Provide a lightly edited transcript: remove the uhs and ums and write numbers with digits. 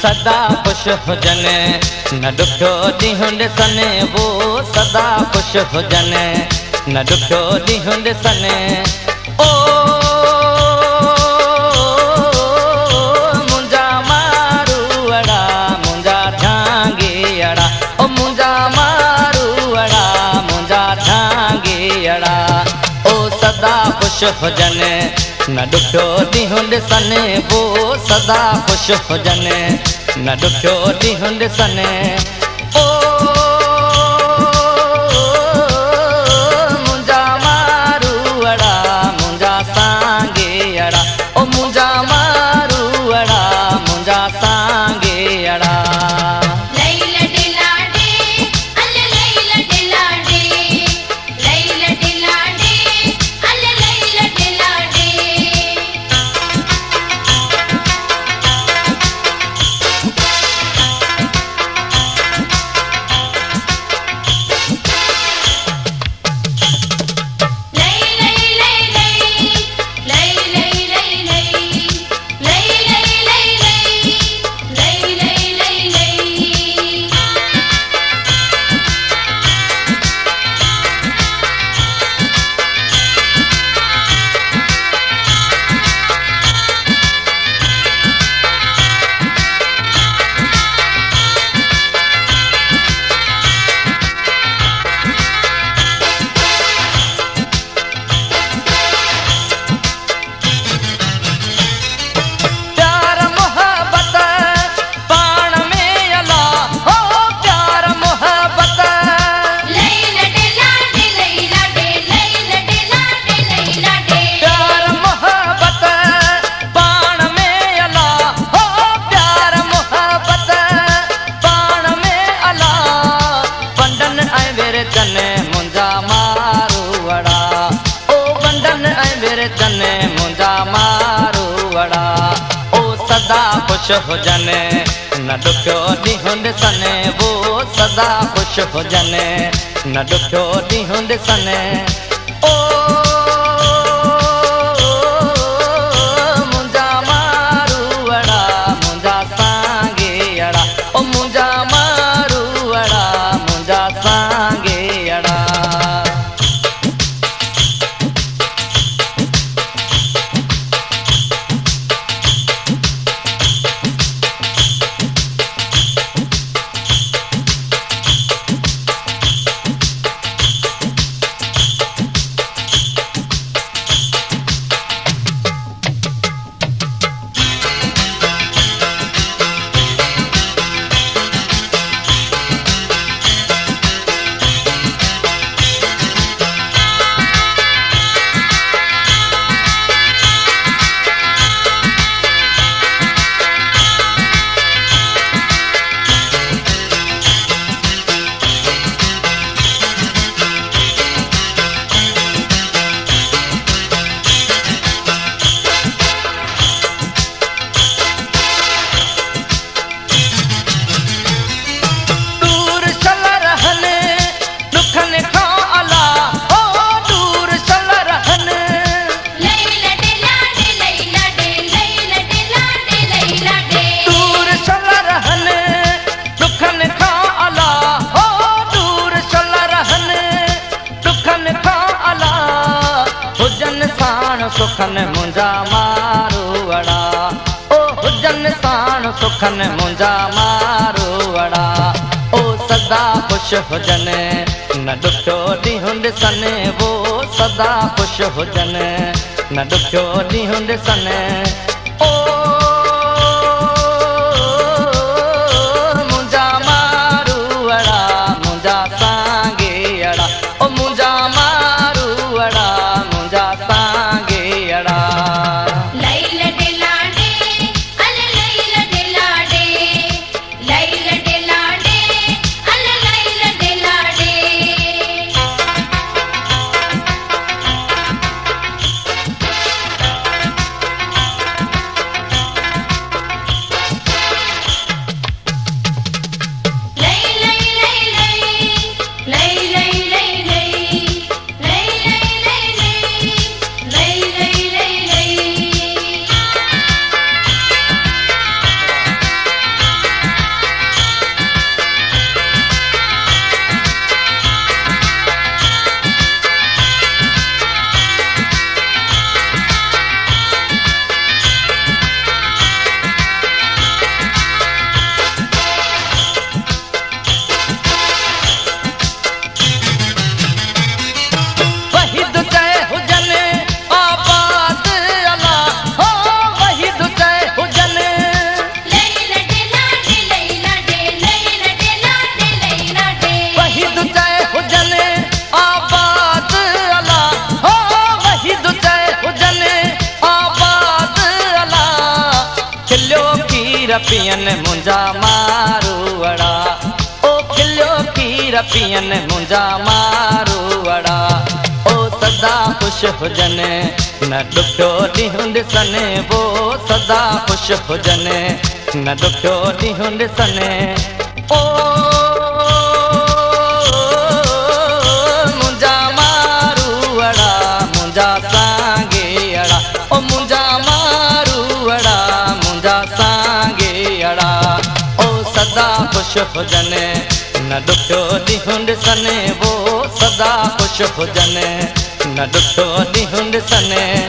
सदा खुश हुजनि न ॾुखियो ॾींहुं ॾिसनि वो सदा खुश हुजनि न ॾुखियो ॾींहुं ॾिसनि ओ मुंहिंजा मारूअड़ा मुंहिंजा झांगीअड़ा ओ मुंहिंजा मारूअड़ा मुंहिंजा झांगीअड़ा ओ सदा खुश हुजनि न ॾुखियो ॾींहुं ॾिसनि वो सदा खुश हुजनि न ॾुखियो ॾींहुं ॾिसनि ओ मुंहिंजा मारूअड़ा मुंहिंजा सांगीअड़ा ओ मुंहिंजा मारूअड़ा मुंहिंजा सांगीअड़ा खुश हुजनि न ॾुखियो ॾींहुं ॾिसनि वो सदा खुश हुजनि न ॾुखियो ॾींहुं ॾिसनि ओ मुंहिंजा मारूअड़ा मुंहिंजा सांगीअड़ा ओ मुंहिंजा मारूअड़ा मुंहिंजा सांगीअड़ा सुखन मुंहिंजा मारूअड़ा ओ हुजनि साण सुखन मुंहिंजा मारूअड़ा ओ सदा खुश हुजनि न ॾुखियो ॾींहुं ॾिसनि वो सदा खुश हुजनि न ॾुखियो ॾींहुं ॾिसनि ओ मुंहिंजा मारूअड़ा मुंहिंजा सांगीअड़ा ओ मुंहिंजा मारूअड़ा मुंहिंजा सांगीअड़ा खीर पियन मुंहिंजा मारूअड़ा, ओ खिलियो खीर पियन मुंहिंजा मारूअड़ा, ओ सदा ख़ुशि हुजनि न ॾुखियो ॾींहुं ॾिसनि, वो सदा ख़ुशि हुजनि न ॾुखियो ॾींहुं ॾिसनि। ओ मुंहिंजा मारूअड़ा मुंहिंजा सांगेड़ा, ओ मुंहिंजा मारूअड़ा मुंहिंजा सांगेड़ा, ओ सदा ख़ुशि हुजनि न ॾुखियो ॾींहुं ॾिसनि, वो सदा ख़ुशि हुजनि न ॾुखियो ॾींहुं ॾिसनि।